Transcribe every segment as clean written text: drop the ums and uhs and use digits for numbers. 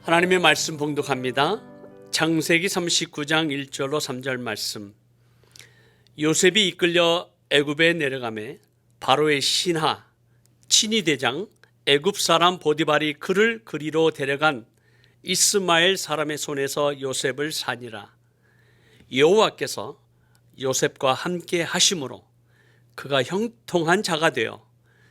하나님의 말씀 봉독합니다. 창세기 39장 1절로 3절 말씀. 요셉이 이끌려 애굽에 내려가매 바로의 신하 친위 대장 애굽 사람 보디발이 그를 그리로 데려간 이스마엘 사람의 손에서 요셉을 사니라. 여호와께서 요셉과 함께 하심으로 그가 형통한 자가 되어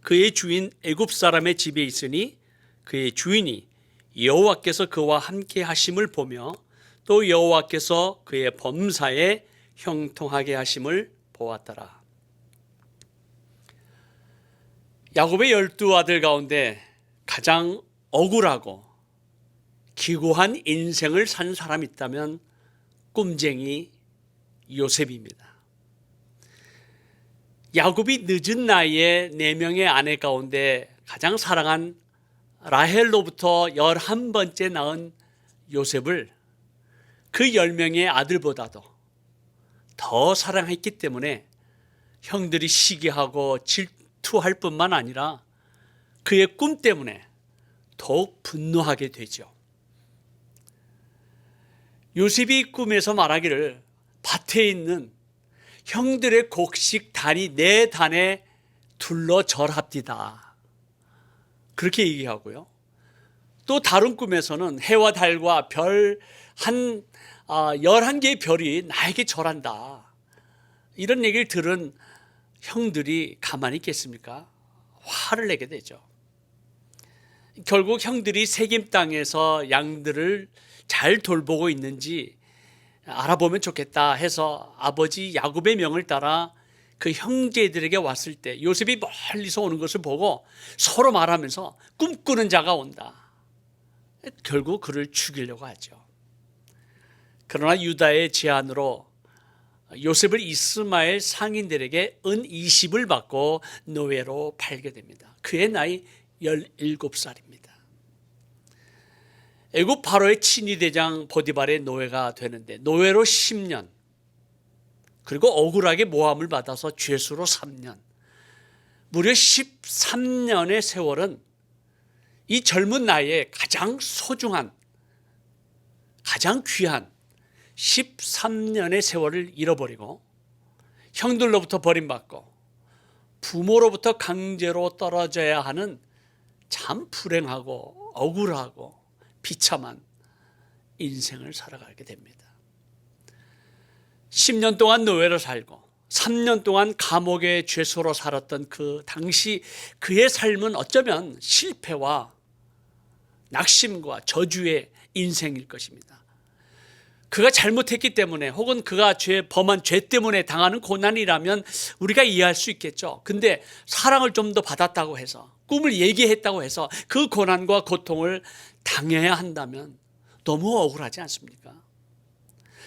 그의 주인 애굽 사람의 집에 있으니 그의 주인이 여호와께서 그와 함께 하심을 보며 또 여호와께서 그의 범사에 형통하게 하심을 보았더라. 야곱의 12아들 가운데 가장 억울하고 기구한 인생을 산 사람이 있다면 꿈쟁이 요셉입니다. 야곱이 늦은 나이에 4명의 아내 가운데 가장 사랑한 라헬로부터 11번째 낳은 요셉을 그 10명의 아들보다도 더 사랑했기 때문에 형들이 시기하고 질투할 뿐만 아니라 그의 꿈 때문에 더욱 분노하게 되죠. 요셉이 꿈에서 말하기를 밭에 있는 형들의 곡식 단이 4단에 둘러 절합디다, 그렇게 얘기하고요. 또 다른 꿈에서는 해와 달과 별 11개의 별이 나에게 절한다, 이런 얘기를 들은 형들이 가만히 있겠습니까? 화를 내게 되죠. 결국 형들이 세겜 땅에서 양들을 잘 돌보고 있는지 알아보면 좋겠다 해서 아버지 야곱의 명을 따라 그 형제들에게 왔을 때 요셉이 멀리서 오는 것을 보고 서로 말하면서 꿈꾸는 자가 온다, 결국 그를 죽이려고 하죠. 그러나 유다의 제안으로 요셉을 이스마엘 상인들에게 은 20을 받고 노예로 팔게 됩니다. 그의 나이 17살입니다. 애굽 바로의 친위 대장 보디발의 노예가 되는데 노예로 10년, 그리고 억울하게 모함을 받아서 죄수로 3년, 무려 13년의 세월은 이 젊은 나이에 가장 소중한, 가장 귀한 13년의 세월을 잃어버리고 형들로부터 버림받고 부모로부터 강제로 떨어져야 하는 참 불행하고 억울하고 비참한 인생을 살아가게 됩니다. 10년 동안 노예로 살고 3년 동안 감옥의 죄수로 살았던 그 당시 그의 삶은 어쩌면 실패와 낙심과 저주의 인생일 것입니다. 그가 잘못했기 때문에 혹은 그가 범한 죄 때문에 당하는 고난이라면 우리가 이해할 수 있겠죠. 근데 사랑을 좀 더 받았다고 해서, 꿈을 얘기했다고 해서 그 고난과 고통을 당해야 한다면 너무 억울하지 않습니까?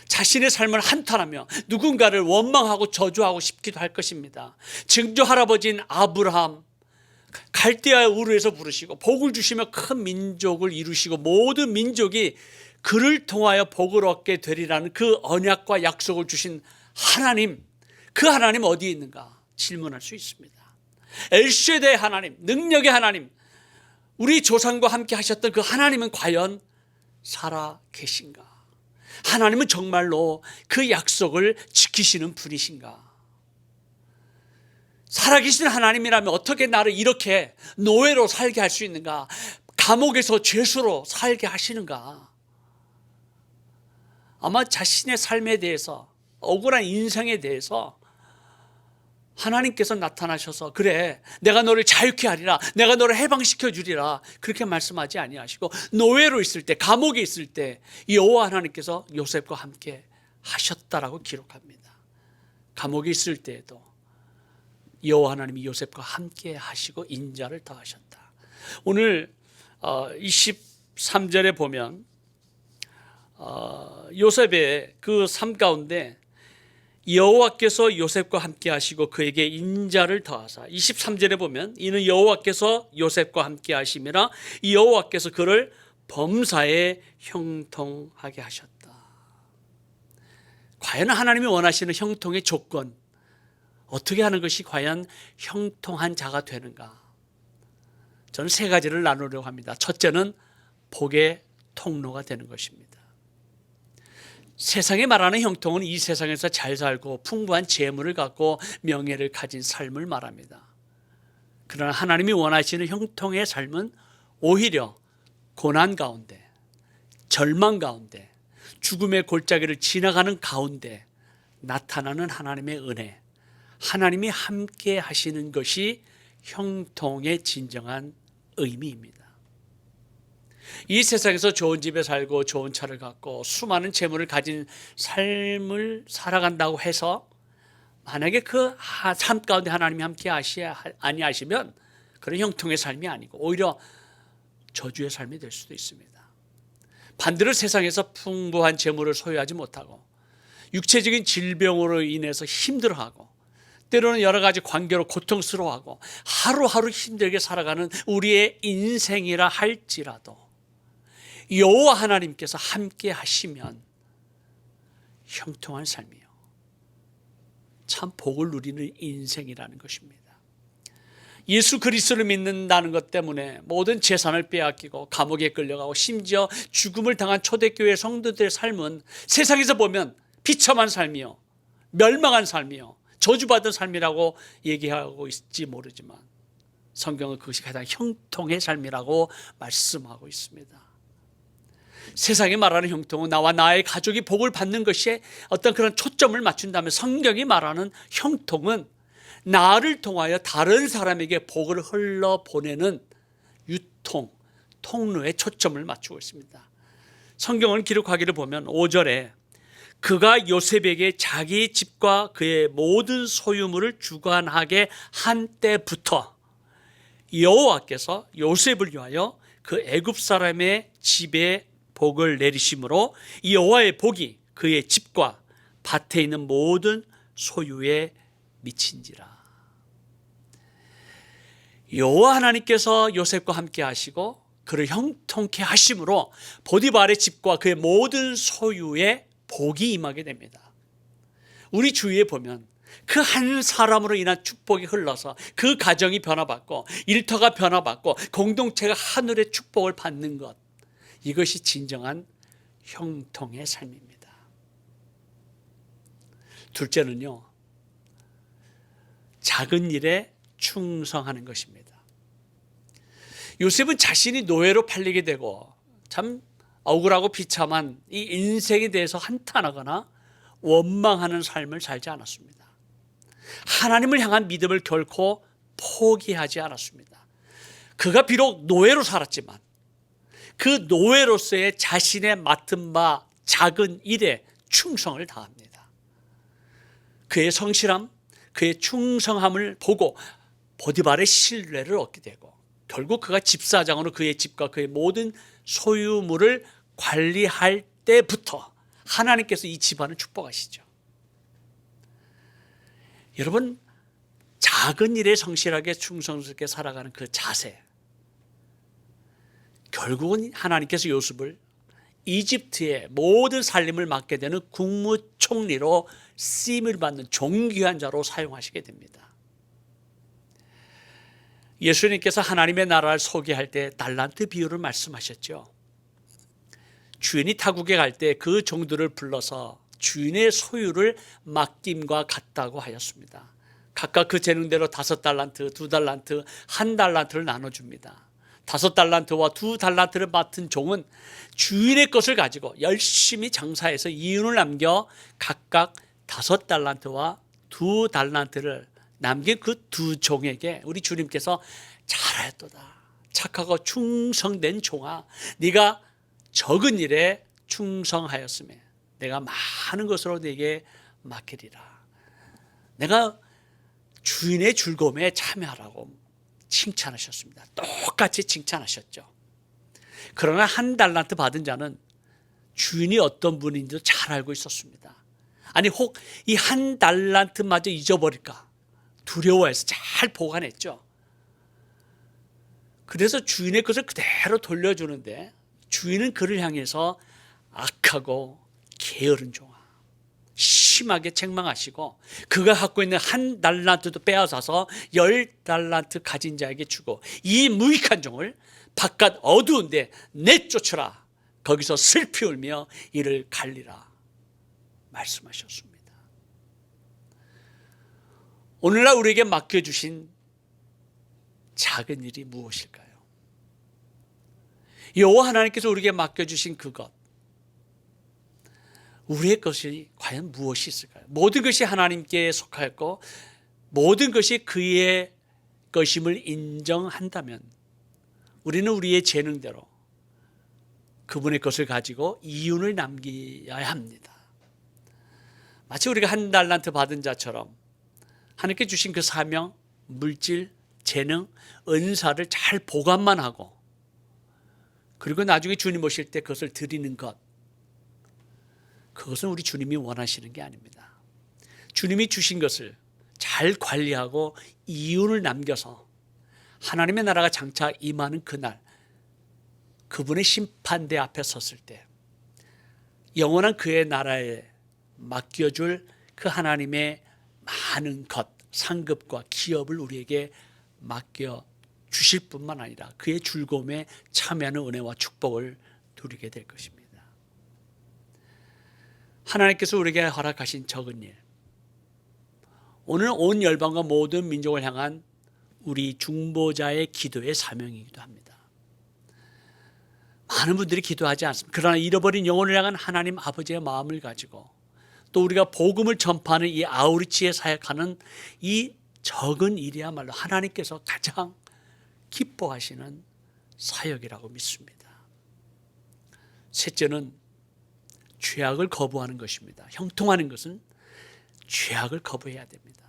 자신의 삶을 한탄하며 누군가를 원망하고 저주하고 싶기도 할 것입니다. 증조 할아버지인 아브라함, 갈대아 우르에서 부르시고 복을 주시며 큰 민족을 이루시고 모든 민족이 그를 통하여 복을 얻게 되리라는 그 언약과 약속을 주신 하나님, 그 하나님 어디에 있는가 질문할 수 있습니다. 엘쉐다의 하나님, 능력의 하나님, 우리 조상과 함께 하셨던 그 하나님은 과연 살아 계신가? 하나님은 정말로 그 약속을 지키시는 분이신가? 살아계신 하나님이라면 어떻게 나를 이렇게 노예로 살게 할 수 있는가? 감옥에서 죄수로 살게 하시는가? 아마 자신의 삶에 대해서, 억울한 인생에 대해서 하나님께서 나타나셔서 그래, 내가 너를 자유케 하리라, 내가 너를 해방시켜 주리라, 그렇게 말씀하지 아니하시고 노예로 있을 때, 감옥에 있을 때 여호와 하나님께서 요셉과 함께 하셨다라고 기록합니다. 감옥에 있을 때에도 여호와 하나님이 요셉과 함께 하시고 인자를 더하셨다. 오늘 23절에 보면 요셉의 그 삶 가운데 여호와께서 요셉과 함께 하시고 그에게 인자를 더하사, 23절에 보면 이는 여호와께서 요셉과 함께 하심이라 여호와께서 그를 범사에 형통하게 하셨다. 과연 하나님이 원하시는 형통의 조건, 어떻게 하는 것이 과연 형통한 자가 되는가? 저는 3가지를 나누려고 합니다. 첫째는 복의 통로가 되는 것입니다. 세상에 말하는 형통은 이 세상에서 잘 살고 풍부한 재물을 갖고 명예를 가진 삶을 말합니다. 그러나 하나님이 원하시는 형통의 삶은 오히려 고난 가운데, 절망 가운데, 죽음의 골짜기를 지나가는 가운데 나타나는 하나님의 은혜, 하나님이 함께 하시는 것이 형통의 진정한 의미입니다. 이 세상에서 좋은 집에 살고 좋은 차를 갖고 수많은 재물을 가진 삶을 살아간다고 해서 만약에 그 삶 가운데 하나님이 함께 아니하시면 그런 형통의 삶이 아니고 오히려 저주의 삶이 될 수도 있습니다. 반대로 세상에서 풍부한 재물을 소유하지 못하고 육체적인 질병으로 인해서 힘들어하고 때로는 여러 가지 관계로 고통스러워하고 하루하루 힘들게 살아가는 우리의 인생이라 할지라도 여호와 하나님께서 함께 하시면 형통한 삶이요, 참 복을 누리는 인생이라는 것입니다. 예수 그리스도를 믿는다는 것 때문에 모든 재산을 빼앗기고 감옥에 끌려가고 심지어 죽음을 당한 초대교회 성도들의 삶은 세상에서 보면 비참한 삶이요, 멸망한 삶이요, 저주받은 삶이라고 얘기하고 있을지 모르지만 성경은 그것이 가장 형통의 삶이라고 말씀하고 있습니다. 세상이 말하는 형통은 나와 나의 가족이 복을 받는 것에 어떤 그런 초점을 맞춘다면 성경이 말하는 형통은 나를 통하여 다른 사람에게 복을 흘러보내는 유통, 통로에 초점을 맞추고 있습니다. 성경을 기록하기를 보면 5절에 그가 요셉에게 자기 집과 그의 모든 소유물을 주관하게 한 때부터 여호와께서 요셉을 위하여 그 애굽 사람의 집에 복을 내리심으로 이 여호와의 복이 그의 집과 밭에 있는 모든 소유에 미친지라. 여호와 하나님께서 요셉과 함께 하시고 그를 형통케 하심으로 보디발의 집과 그의 모든 소유에 복이 임하게 됩니다. 우리 주위에 보면 그 한 사람으로 인한 축복이 흘러서 그 가정이 변화받고 일터가 변화받고 공동체가 하늘의 축복을 받는 것, 이것이 진정한 형통의 삶입니다. 둘째는요, 작은 일에 충성하는 것입니다. 요셉은 자신이 노예로 팔리게 되고 참 억울하고 비참한 이 인생에 대해서 한탄하거나 원망하는 삶을 살지 않았습니다. 하나님을 향한 믿음을 결코 포기하지 않았습니다. 그가 비록 노예로 살았지만 그 노예로서의 자신의 맡은 바 작은 일에 충성을 다합니다. 그의 성실함, 그의 충성함을 보고 보디발의 신뢰를 얻게 되고 결국 그가 집사장으로 그의 집과 그의 모든 소유물을 관리할 때부터 하나님께서 이 집안을 축복하시죠. 여러분, 작은 일에 성실하게 충성스럽게 살아가는 그 자세, 결국은 하나님께서 요셉을 이집트의 모든 살림을 맡게 되는 국무총리로 쓰임을 받는 존귀한 자로 사용하시게 됩니다. 예수님께서 하나님의 나라를 소개할 때 달란트 비유를 말씀하셨죠. 주인이 타국에 갈 때 그 종들을 불러서 주인의 소유를 맡김과 같다고 하였습니다. 각각 그 재능대로 5달란트, 2달란트, 1달란트를 나눠줍니다. 5달란트와 2달란트를 맡은 종은 주인의 것을 가지고 열심히 장사해서 이윤을 남겨 각각 5달란트와 2달란트를 남긴 그 2종에게 우리 주님께서 잘하였도다, 착하고 충성된 종아, 네가 적은 일에 충성하였으며 내가 많은 것으로 네게 맡기리라. 내가 주인의 즐거움에 참여하라고 칭찬하셨습니다. 똑같이 칭찬하셨죠. 그러나 1달란트 받은 자는 주인이 어떤 분인지도 잘 알고 있었습니다. 아니 혹 이 1달란트마저 잊어버릴까 두려워해서 잘 보관했죠. 그래서 주인의 것을 그대로 돌려주는데 주인은 그를 향해서 악하고 게으른 종아, 심하게 책망하시고 그가 갖고 있는 1달란트도 빼앗아서 10달란트 가진 자에게 주고 이 무익한 종을 바깥 어두운데 내쫓으라, 거기서 슬피 울며 이를 갈리라 말씀하셨습니다. 오늘날 우리에게 맡겨주신 작은 일이 무엇일까요? 여호와 하나님께서 우리에게 맡겨주신 그것, 우리의 것이 과연 무엇이 있을까요? 모든 것이 하나님께 속하였고 모든 것이 그의 것임을 인정한다면 우리는 우리의 재능대로 그분의 것을 가지고 이윤을 남겨야 합니다. 마치 우리가 한 달란트 받은 자처럼 하나님께 주신 그 사명, 물질, 재능, 은사를 잘 보관만 하고 그리고 나중에 주님 오실 때 그것을 드리는 것, 그것은 우리 주님이 원하시는 게 아닙니다. 주님이 주신 것을 잘 관리하고 이윤을 남겨서 하나님의 나라가 장차 임하는 그날 그분의 심판대 앞에 섰을 때 영원한 그의 나라에 맡겨줄 그 하나님의 많은 것, 상급과 기업을 우리에게 맡겨 주실 뿐만 아니라 그의 즐거움에 참여하는 은혜와 축복을 누리게 될 것입니다. 하나님께서 우리에게 허락하신 적은 일, 오늘 온 열방과 모든 민족을 향한 우리 중보자의 기도의 사명이기도 합니다. 많은 분들이 기도하지 않습니다. 그러나 잃어버린 영혼을 향한 하나님 아버지의 마음을 가지고 또 우리가 복음을 전파하는 이 아우리치에 사역하는 이 적은 일이야말로 하나님께서 가장 기뻐하시는 사역이라고 믿습니다. 셋째는 죄악을 거부하는 것입니다. 형통하는 것은 죄악을 거부해야 됩니다.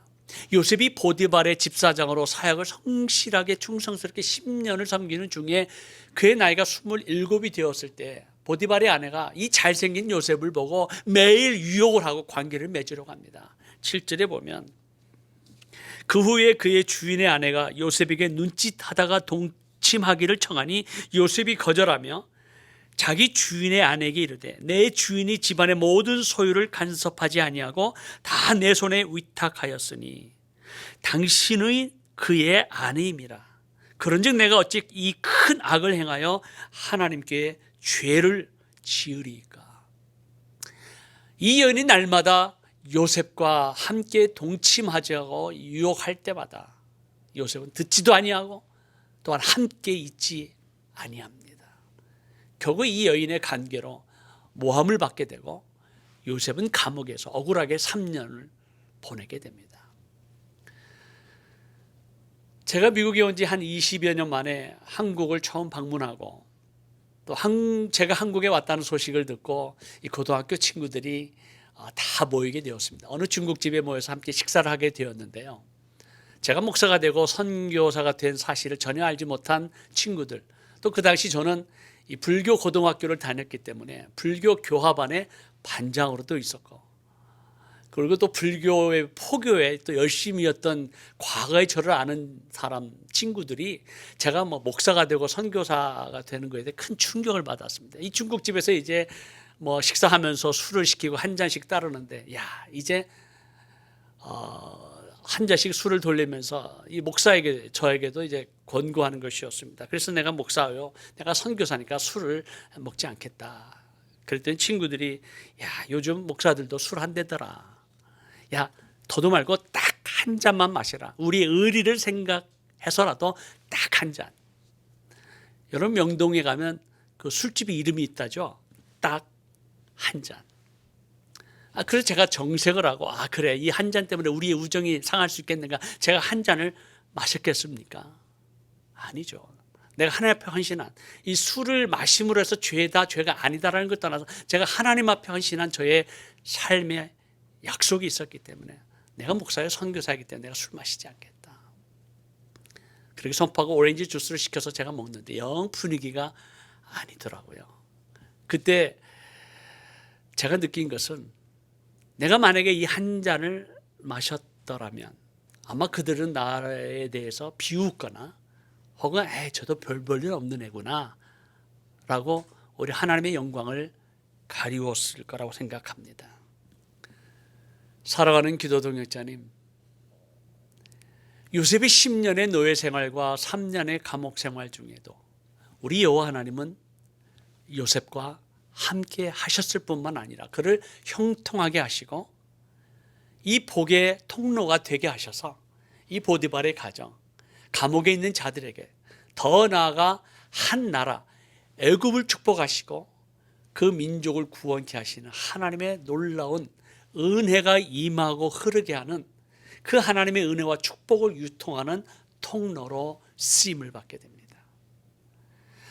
요셉이 보디발의 집사장으로 사역을 성실하게 충성스럽게 10년을 섬기는 중에 그의 나이가 27이 되었을 때 보디발의 아내가 이 잘생긴 요셉을 보고 매일 유혹을 하고 관계를 맺으려고 합니다. 7절에 보면 그 후에 그의 주인의 아내가 요셉에게 눈짓하다가 동침하기를 청하니 요셉이 거절하며 자기 주인의 아내에게 이르되 내 주인이 집안의 모든 소유를 간섭하지 아니하고 다 내 손에 위탁하였으니 당신의 그의 아내임이라. 그런즉 내가 어찌 이 큰 악을 행하여 하나님께 죄를 지으리이까. 이 여인이 날마다 요셉과 함께 동침하자고 유혹할 때마다 요셉은 듣지도 아니하고 또한 함께 있지 아니합니다. 결국 이 여인의 관계로 모함을 받게 되고 요셉은 감옥에서 억울하게 3년을 보내게 됩니다. 제가 미국에 온 지 한 20여 년 만에 한국을 처음 방문하고 또 제가 한국에 왔다는 소식을 듣고 이 고등학교 친구들이 다 모이게 되었습니다. 어느 중국집에 모여서 함께 식사를 하게 되었는데요. 제가 목사가 되고 선교사가 된 사실을 전혀 알지 못한 친구들, 또 그 당시 저는 이 불교 고등학교를 다녔기 때문에 불교 교합반의 반장으로도 있었고 그리고 또 불교의 포교에 또 열심히였던 과거의 저를 아는 사람 친구들이 제가 목사가 되고 선교사가 되는 것에 대해 큰 충격을 받았습니다. 이 중국집에서 이제 식사하면서 술을 시키고 한 잔씩 따르는데 이제 한 잔씩 술을 돌리면서 이 목사에게 저에게도 이제 권고하는 것이었습니다. 그래서 내가 목사요, 내가 선교사니까 술을 먹지 않겠다. 그랬더니 친구들이 요즘 목사들도 술 한 대더라. 더도 말고 딱 한 잔만 마시라. 우리의 의리를 생각해서라도 딱 한 잔. 여러분 명동에 가면 그 술집이 이름이 있다죠. 딱 한 잔. 그래서 제가 정색을 하고 그래 이 한 잔 때문에 우리의 우정이 상할 수 있겠는가. 제가 한 잔을 마셨겠습니까? 아니죠. 내가 하나님 앞에 헌신한 이 술을 마심으로 해서 죄다 죄가 아니다라는 것 떠나서 제가 하나님 앞에 헌신한 저의 삶의 약속이 있었기 때문에 내가 목사의 선교사이기 때문에 내가 술 마시지 않겠다. 그렇게 선포하고 오렌지 주스를 시켜서 제가 먹는데 영 분위기가 아니더라고요. 그때 제가 느낀 것은 내가 만약에 이 한 잔을 마셨더라면 아마 그들은 나에 대해서 비웃거나 혹은 저도 별 볼 일 없는 애구나 라고 우리 하나님의 영광을 가리웠을 거라고 생각합니다. 살아가는 기도 동역자님, 요셉의 10년의 노예 생활과 3년의 감옥 생활 중에도 우리 여호와 하나님은 요셉과 함께 하셨을 뿐만 아니라 그를 형통하게 하시고 이 복의 통로가 되게 하셔서 이 보디발의 가정, 감옥에 있는 자들에게 더 나아가 한 나라 애굽을 축복하시고 그 민족을 구원케 하시는 하나님의 놀라운 은혜가 임하고 흐르게 하는 그 하나님의 은혜와 축복을 유통하는 통로로 쓰임을 받게 됩니다.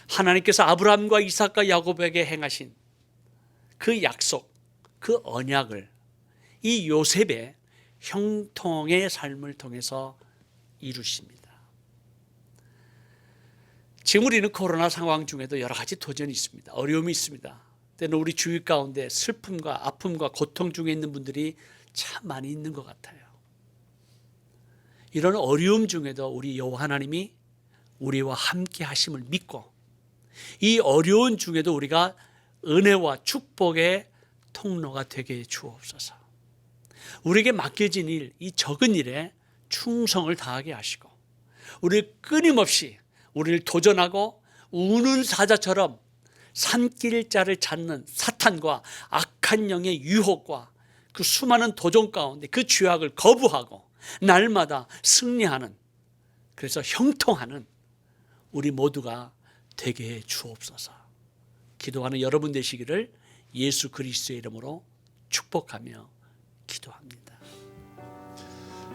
하나님께서 아브라함과 이삭과 야곱에게 행하신 그 약속, 그 언약을 이 요셉의 형통의 삶을 통해서 이루십니다. 지금 우리는 코로나 상황 중에도 여러 가지 도전이 있습니다. 어려움이 있습니다. 때는 우리 주위 가운데 슬픔과 아픔과 고통 중에 있는 분들이 참 많이 있는 것 같아요. 이런 어려움 중에도 우리 여호와 하나님이 우리와 함께 하심을 믿고 이 어려운 중에도 우리가 은혜와 축복의 통로가 되게 해 주옵소서. 우리에게 맡겨진 일, 이 적은 일에 충성을 다하게 하시고 우리 끊임없이 우리를 도전하고 우는 사자처럼 산길자를 찾는 사탄과 악한 영의 유혹과 그 수많은 도전 가운데 그 죄악을 거부하고 날마다 승리하는, 그래서 형통하는 우리 모두가 되게 해 주옵소서. 기도하는 여러분 되시기를 예수 그리스도의 이름으로 축복하며 기도합니다.